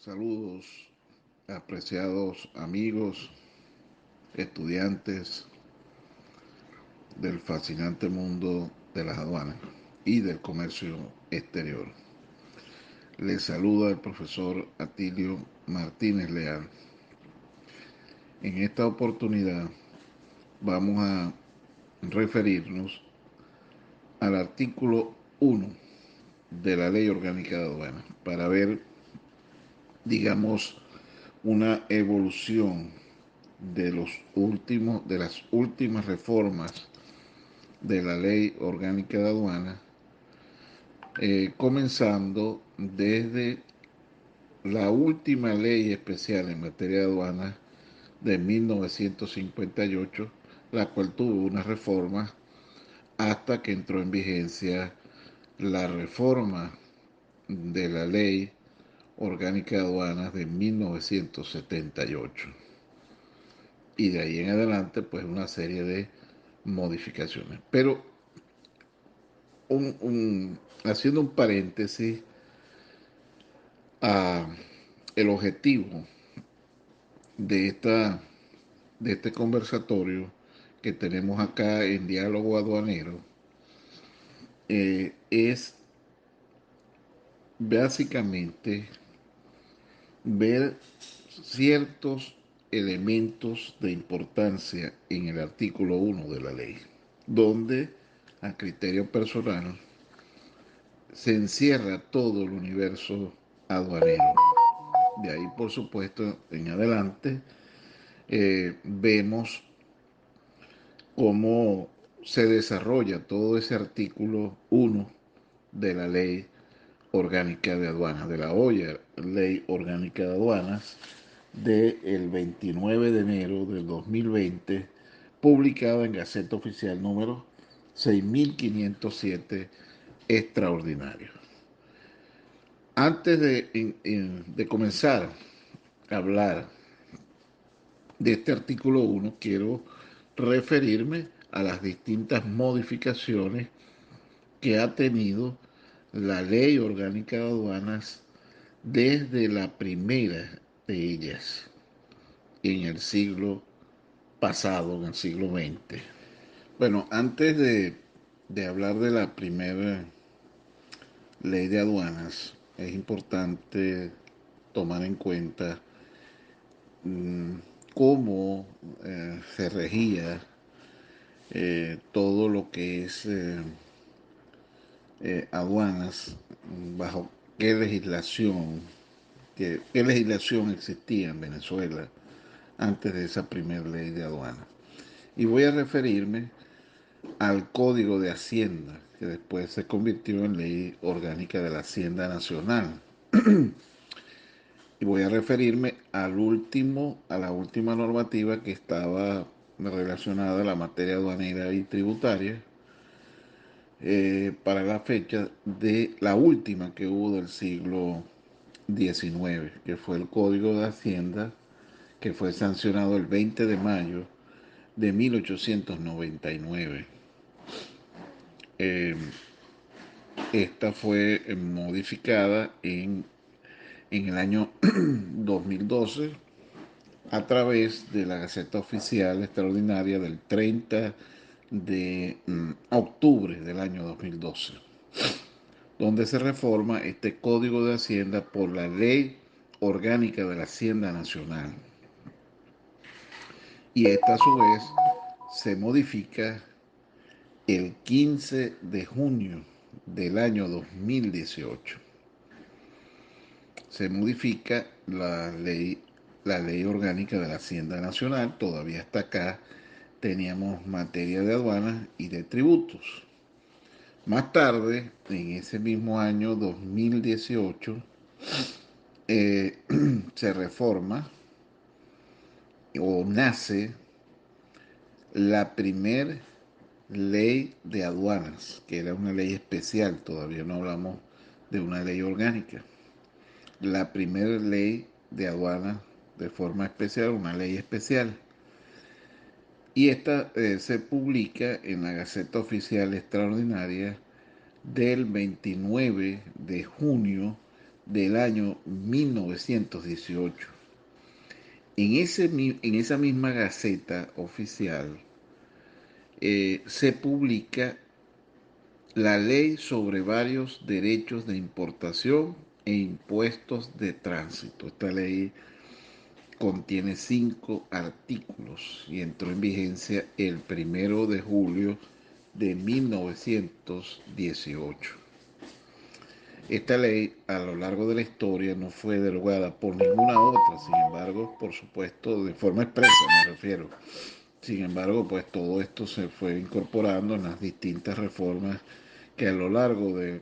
Saludos, apreciados amigos, estudiantes del fascinante mundo de las aduanas y del comercio exterior. Les saluda el profesor Atilio Martínez Leal. En esta oportunidad vamos a referirnos al artículo 1 de la Ley Orgánica de Aduanas para ver, digamos, una evolución de las últimas reformas de la Ley Orgánica de Aduanas, comenzando desde la última ley especial en materia de aduanas de 1958, la cual tuvo una reforma hasta que entró en vigencia la reforma de la Ley Orgánica de Aduanas de 1978. Y de ahí en adelante, pues una serie de modificaciones. Pero haciendo un paréntesis, a el objetivo de, esta, de este conversatorio que tenemos acá en Diálogo Aduanero es básicamente ver ciertos elementos de importancia en el artículo 1 de la ley, donde a criterio personal se encierra todo el universo aduanero. De ahí, por supuesto, en adelante, vemos cómo se desarrolla todo ese artículo 1 de la Ley Orgánica de Aduanas, de la olla Ley Orgánica de Aduanas del 29 de enero del 2020, publicada en Gaceta Oficial número 6507, extraordinario. Antes de comenzar a hablar de este artículo 1, quiero referirme a las distintas modificaciones que ha tenido la Ley Orgánica de Aduanas desde la primera de ellas en el siglo pasado, en el siglo XX. Bueno, antes de hablar de la primera ley de aduanas, es importante tomar en cuenta cómo se regía todo lo que es aduanas, bajo qué legislación existía en Venezuela antes de esa primera ley de aduanas. Y voy a referirme al Código de Hacienda, que después se convirtió en Ley Orgánica de la Hacienda Nacional. Y voy a referirme a la última normativa que estaba relacionada a la materia aduanera y tributaria, para la fecha de la última que hubo del siglo XIX, que fue el Código de Hacienda, que fue sancionado el 20 de mayo de 1899. Eh, Esta fue modificada en el año 2012 a través de la Gaceta Oficial Extraordinaria del 30 de octubre del año 2012, donde se reforma este Código de Hacienda por la Ley Orgánica de la Hacienda Nacional. Y esta a su vez se modifica el 15 de junio del año 2018. Se modifica la ley orgánica de la Hacienda Nacional, todavía hasta acá teníamos materia de aduanas y de tributos. Más tarde, en ese mismo año 2018, se reforma o nace la primer ley de aduanas, que era una ley especial, todavía no hablamos de una ley orgánica. La primera ley de aduanas de forma especial, una ley especial. Y esta se publica en la Gaceta Oficial Extraordinaria del 29 de junio del año 1918. En esa misma Gaceta Oficial se publica la Ley sobre varios derechos de importación e impuestos de tránsito. Esta ley contiene 5 artículos y entró en vigencia el 1 de julio de 1918. Esta ley a lo largo de la historia no fue derogada por ninguna otra, sin embargo, por supuesto, de forma expresa me refiero. Sin embargo, pues todo esto se fue incorporando en las distintas reformas que a lo largo de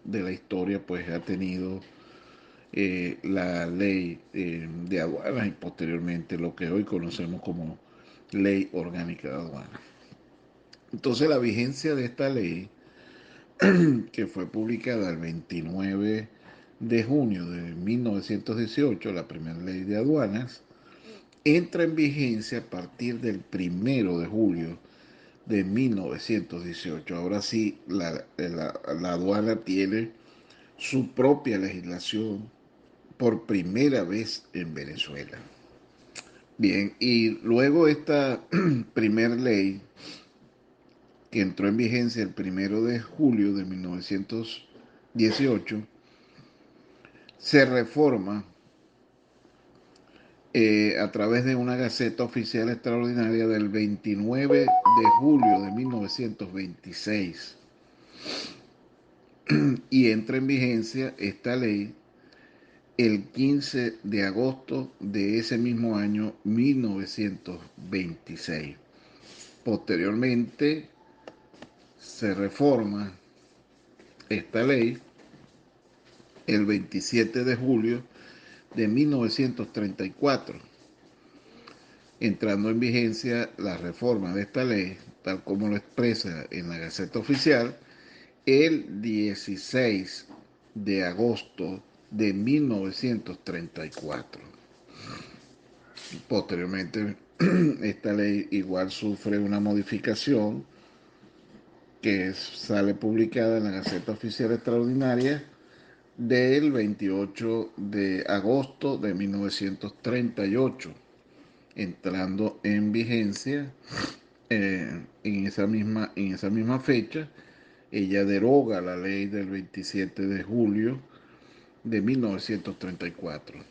la historia pues ha tenido la ley de aduanas y posteriormente lo que hoy conocemos como ley orgánica de aduanas. Entonces la vigencia de esta ley, que fue publicada el 29 de junio de 1918, la primera ley de aduanas, entra en vigencia a partir del 1 de julio de 1918. Ahora sí, la aduana tiene su propia legislación por primera vez en Venezuela. Bien, y luego esta primer ley que entró en vigencia el 1 de julio de 1918 se reforma a través de una Gaceta Oficial Extraordinaria del 29 de julio de 1926 y entra en vigencia esta ley el 15 de agosto de ese mismo año 1926. Posteriormente se reforma esta ley el 27 de julio de 1934, entrando en vigencia la reforma de esta ley, tal como lo expresa en la Gaceta Oficial, el 16 de agosto de 1934. Posteriormente, esta ley igual sufre una modificación que sale publicada en la Gaceta Oficial Extraordinaria del 28 de agosto de 1938, entrando en vigencia en esa misma fecha. Ella deroga la ley del 27 de julio de 1934.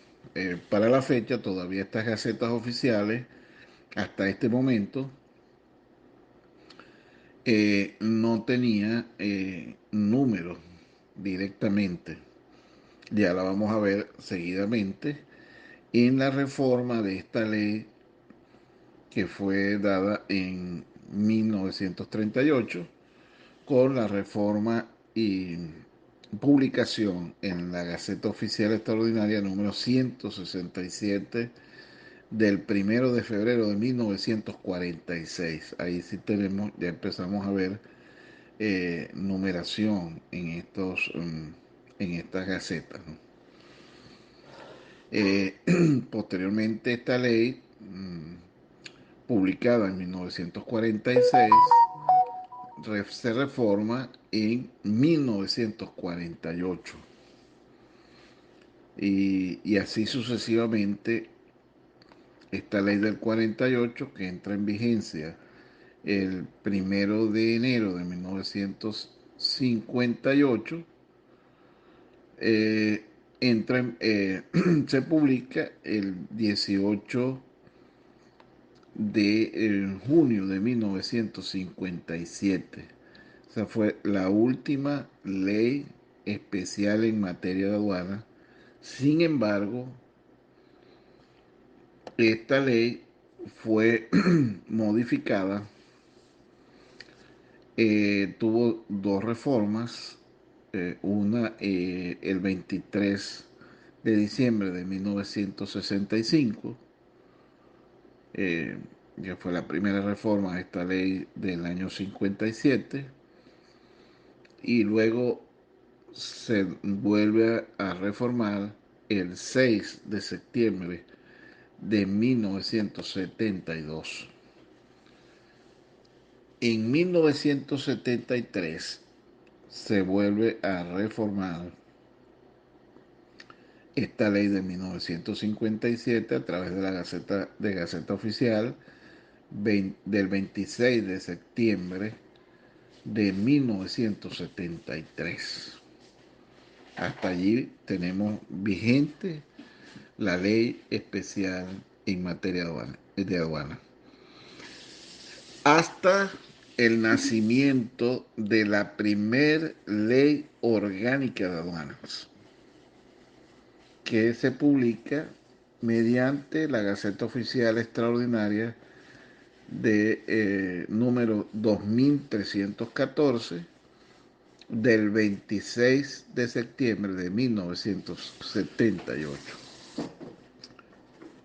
Para la fecha, todavía estas gacetas oficiales, hasta este momento, no tenía números directamente. Ya la vamos a ver seguidamente en la reforma de esta ley que fue dada en 1938 con la reforma y publicación en la Gaceta Oficial Extraordinaria número 167 del 1 de febrero de 1946. Ahí sí tenemos, ya empezamos a ver numeración en estas gacetas, ¿no? Posteriormente esta ley, publicada en 1946, se reforma en 1948 y así sucesivamente. Esta ley del 48 que entra en vigencia el 1 de enero de 1958, eh, se publica el 18 de junio de 1957. Esa fue la última ley especial en materia de aduana. Sin embargo, esta ley fue modificada, tuvo dos reformas, una el 23 de diciembre de 1965, eh, que fue la primera reforma a esta ley del año 57, y luego se vuelve a reformar el 6 de septiembre de 1972. En 1973 se vuelve a reformar esta ley de 1957 a través de la Gaceta Oficial del 26 de septiembre de 1973. Hasta allí tenemos vigente la ley especial en materia de aduana. Hasta el nacimiento de la primer ley orgánica de aduanas, que se publica mediante la Gaceta Oficial Extraordinaria de número 2314 del 26 de septiembre de 1978.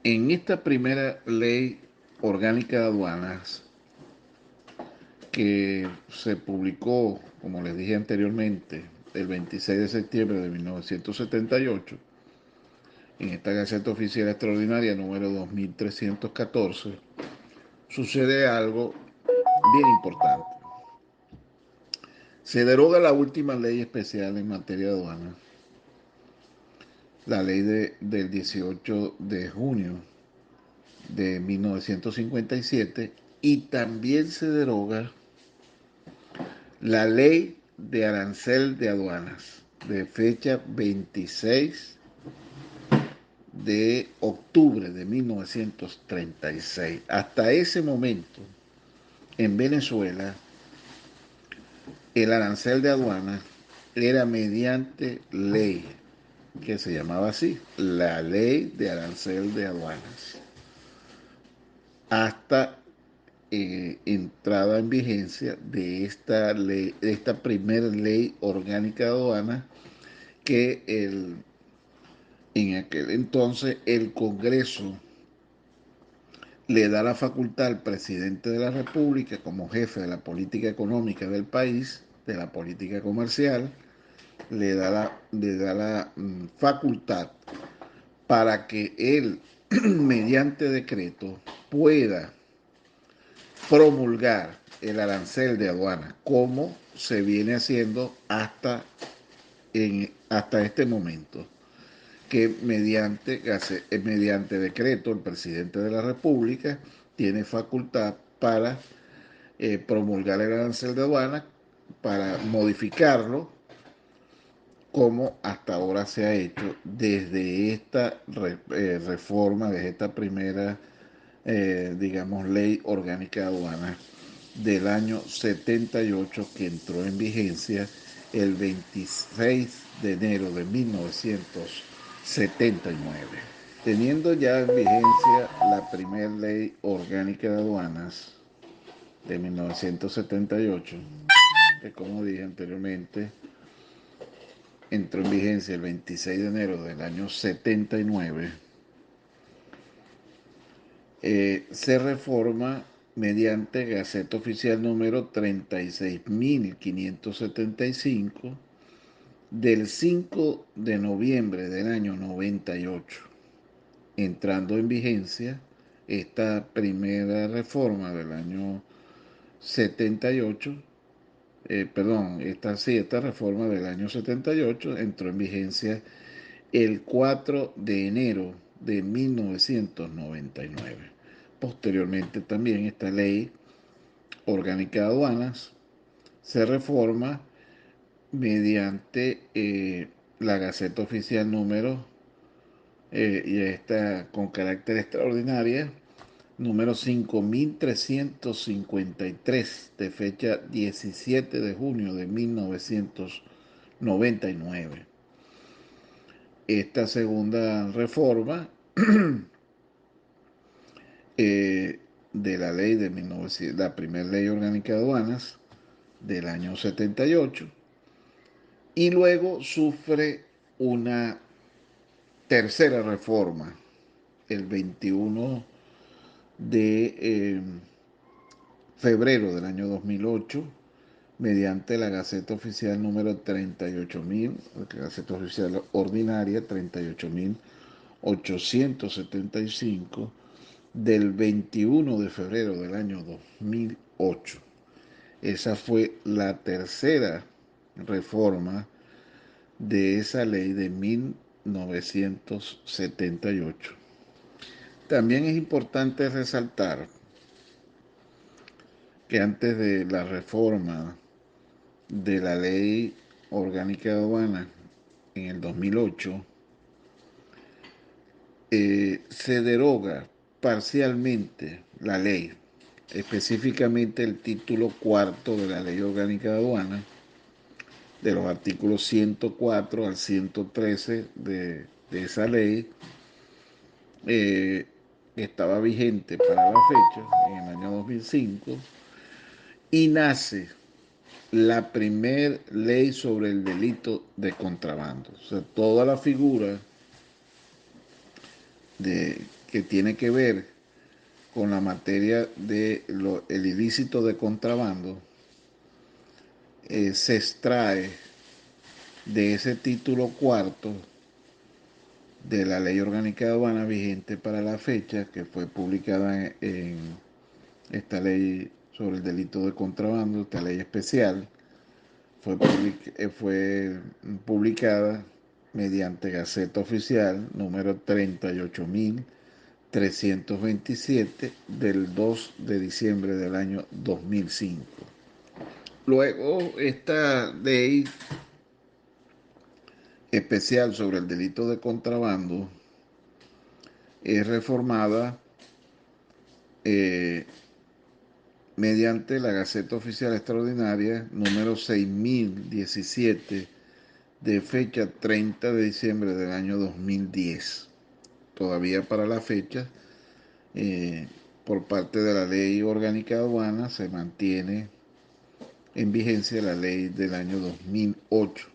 En esta primera ley orgánica de aduanas, que se publicó, como les dije anteriormente, el 26 de septiembre de 1978, en esta Gaceta Oficial Extraordinaria número 2314, sucede algo bien importante. Se deroga la última ley especial en materia de aduana, la ley del 18 de junio de 1957, y también se deroga la ley de arancel de aduanas de fecha 26 de octubre de 1936. Hasta ese momento, en Venezuela, el arancel de aduanas era mediante ley, que se llamaba así, la ley de arancel de aduanas, hasta entrada en vigencia de esta ley, de esta primera ley orgánica de aduanas, que en aquel entonces el Congreso le da la facultad al presidente de la República como jefe de la política económica del país, de la política comercial, le da la facultad para que él, mediante decreto, pueda promulgar el arancel de aduana, como se viene haciendo hasta este momento, que mediante decreto el presidente de la República tiene facultad para promulgar el arancel de aduana, para modificarlo, como hasta ahora se ha hecho desde esta reforma, desde esta primera, digamos, ley orgánica de aduanas del año 78, que entró en vigencia el 26 de enero de 1979. Teniendo ya en vigencia la primera ley orgánica de aduanas de 1978, que como dije anteriormente, entró en vigencia el 26 de enero del año 79, se reforma mediante Gaceta Oficial número 36.575 del 5 de noviembre del año 98, entrando en vigencia esta primera reforma del año 78, esta reforma del año 78 entró en vigencia el 4 de enero de 1999. Posteriormente también esta ley orgánica de aduanas se reforma mediante la Gaceta Oficial número, y esta con carácter extraordinaria, número 5353 de fecha 17 de junio de 1999. Esta segunda reforma de la ley de 1900, la primera ley orgánica de aduanas del año 78, y luego sufre una tercera reforma el 21 de febrero del año 2008, mediante la Gaceta Oficial número 38.000, la Gaceta Oficial Ordinaria 38.875, del 21 de febrero del año 2008. Esa fue la tercera reforma de esa ley de 1978. También es importante resaltar que antes de la reforma de la Ley Orgánica de Aduanas en el 2008, se deroga parcialmente la ley, específicamente el título cuarto de la Ley Orgánica de Aduanas, de los artículos 104 al 113 de esa ley, que estaba vigente para la fecha, en el año 2005, y nace la primer ley sobre el delito de contrabando. O sea, toda la figura que tiene que ver con la materia de el ilícito de contrabando se extrae de ese título cuarto de la Ley Orgánica de Aduana vigente para la fecha, que fue publicada en esta ley sobre el delito de contrabando, esta ley especial, fue publicada mediante Gaceta Oficial número 38.327 del 2 de diciembre del año 2005. Luego, esta ley especial sobre el delito de contrabando es reformada eh, mediante la Gaceta Oficial Extraordinaria número 6017 de fecha 30 de diciembre del año 2010. Todavía para la fecha, eh, por parte de la Ley Orgánica de Aduanas se mantiene en vigencia la ley del año 2008.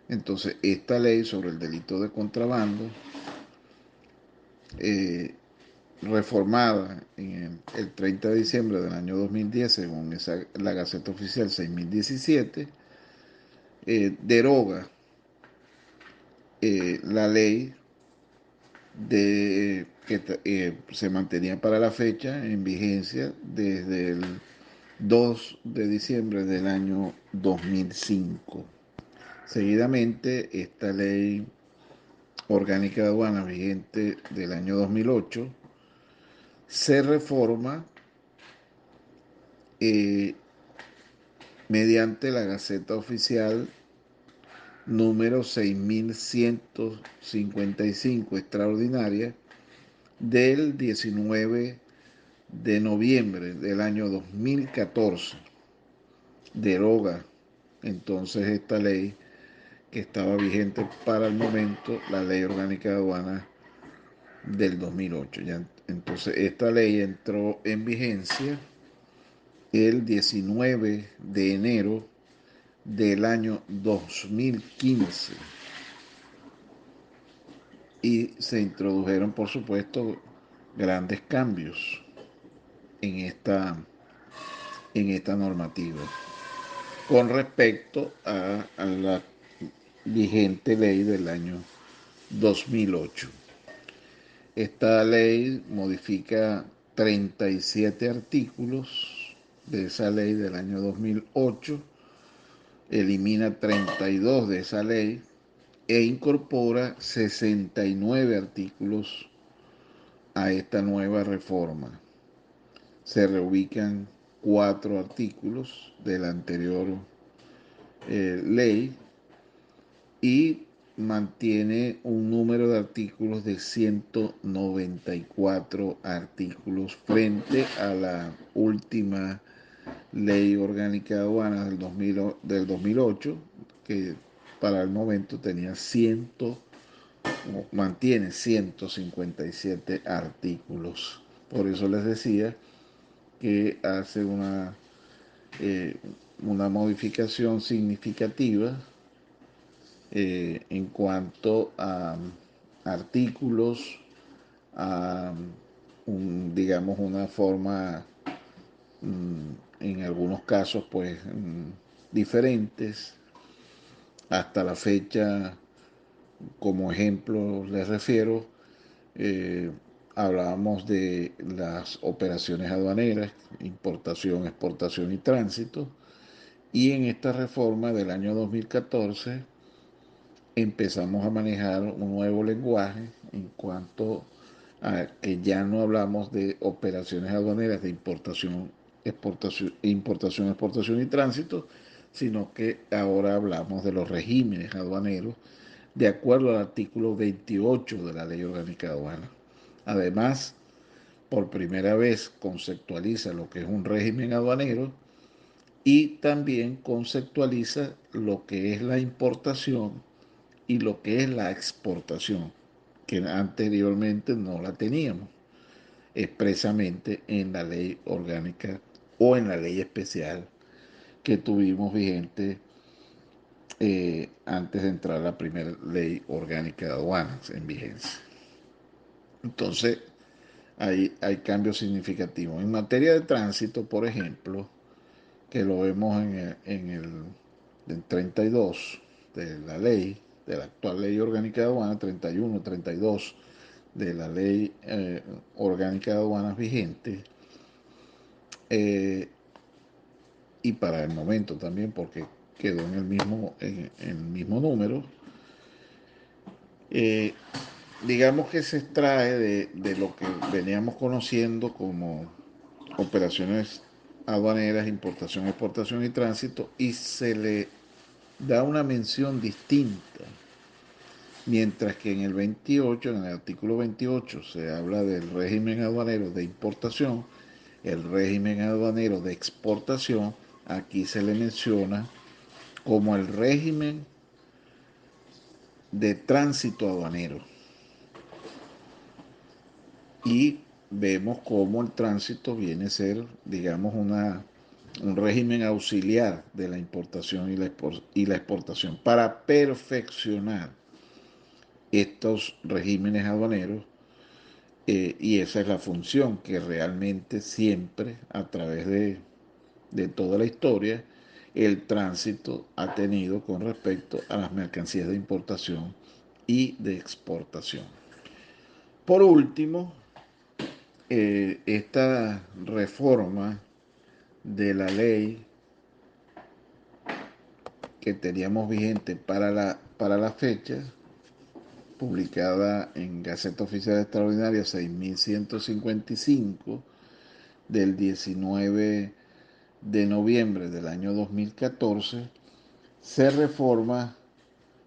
Entonces, esta ley sobre el delito de contrabando, eh, reformada en el 30 de diciembre del año 2010, según la Gaceta Oficial 6017, deroga la ley que se mantenía para la fecha en vigencia desde el 2 de diciembre del año 2005. Seguidamente, esta ley orgánica de aduanas vigente del año 2008 se reforma eh, mediante la Gaceta Oficial número 6155 extraordinaria del 19 de noviembre del año 2014. Deroga entonces esta ley que estaba vigente para el momento, la Ley Orgánica de Aduanas del 2008. Ya, entonces esta ley entró en vigencia el 19 de enero del año 2015 y se introdujeron, por supuesto, grandes cambios en esta normativa con respecto a la vigente ley del año 2008. Esta ley modifica 37 artículos de esa ley del año 2008, elimina 32 de esa ley e incorpora 69 artículos a esta nueva reforma. Se reubican 4 artículos de la anterior ley y mantiene un número de artículos de 194 artículos frente a la última ley orgánica de aduanas del 2008, que para el momento mantiene 157 artículos. Por eso les decía que hace una modificación significativa en cuanto a artículos, a digamos una forma en algunos casos pues diferentes. Hasta la fecha, como ejemplo les refiero, eh, hablábamos de las operaciones aduaneras, importación, exportación y tránsito, y en esta reforma del año 2014 empezamos a manejar un nuevo lenguaje en cuanto a que ya no hablamos de operaciones aduaneras de importación y tránsito, sino que ahora hablamos de los regímenes aduaneros de acuerdo al artículo 28 de la Ley Orgánica de Aduanas. Además, por primera vez conceptualiza lo que es un régimen aduanero y también conceptualiza lo que es la importación y lo que es la exportación, que anteriormente no la teníamos expresamente en la ley orgánica o en la ley especial que tuvimos vigente antes de entrar la primera ley orgánica de aduanas en vigencia. Entonces, hay cambios significativos. En materia de tránsito, por ejemplo, que lo vemos en 32 de la ley, de la actual ley orgánica de aduanas, 31, 32 de la ley orgánica de aduanas vigente, eh, y para el momento también, porque quedó en el mismo número, eh, digamos que se extrae de lo que veníamos conociendo como operaciones aduaneras, importación, exportación y tránsito, y se le da una mención distinta. Mientras que en el 28, en el artículo 28, se habla del régimen aduanero de importación, el régimen aduanero de exportación, aquí se le menciona como el régimen de tránsito aduanero. Y vemos cómo el tránsito viene a ser, digamos, un régimen auxiliar de la importación y la exportación para perfeccionar estos regímenes aduaneros, y esa es la función que realmente siempre a través de toda la historia el tránsito ha tenido con respecto a las mercancías de importación y de exportación. Por último, esta reforma de la ley que teníamos vigente para la fecha, publicada en Gaceta Oficial Extraordinaria 6155 del 19 de noviembre del año 2014, se reforma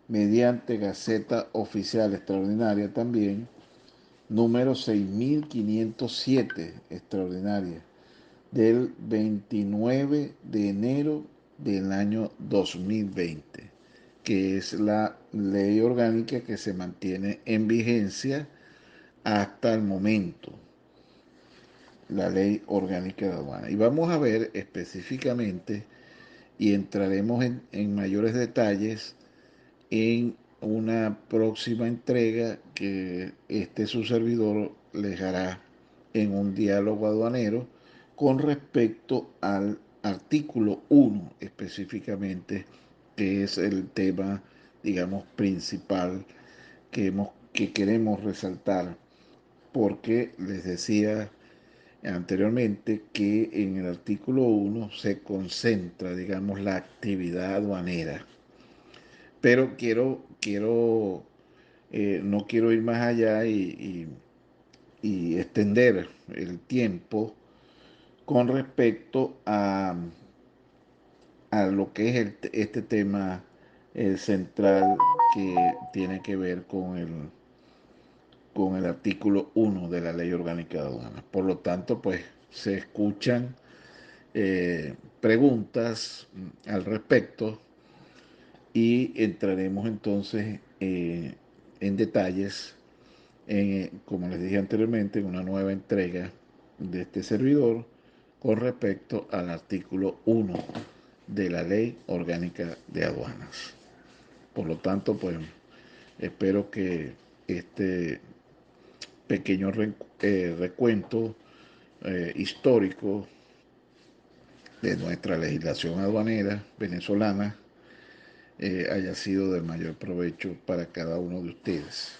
mediante Gaceta Oficial Extraordinaria también, número 6507 extraordinaria, del 29 de enero del año 2020, que es la ley orgánica que se mantiene en vigencia hasta el momento, la ley orgánica de aduana. Y vamos a ver específicamente y entraremos en mayores detalles en una próxima entrega que su servidor les hará en un diálogo aduanero con respecto al artículo 1 específicamente, que es el tema, digamos, principal que queremos resaltar, porque les decía anteriormente que en el artículo 1 se concentra, digamos, la actividad aduanera. Pero no quiero ir más allá y extender el tiempo con respecto a lo que es este tema central que tiene que ver con el artículo 1 de la Ley Orgánica de Aduanas. Por lo tanto, pues se escuchan preguntas al respecto y entraremos entonces en detalles, como les dije anteriormente, en una nueva entrega de este servidor con respecto al artículo 1 de la Ley Orgánica de Aduanas. Por lo tanto, pues espero que este pequeño recuento histórico de nuestra legislación aduanera venezolana haya sido del mayor provecho para cada uno de ustedes.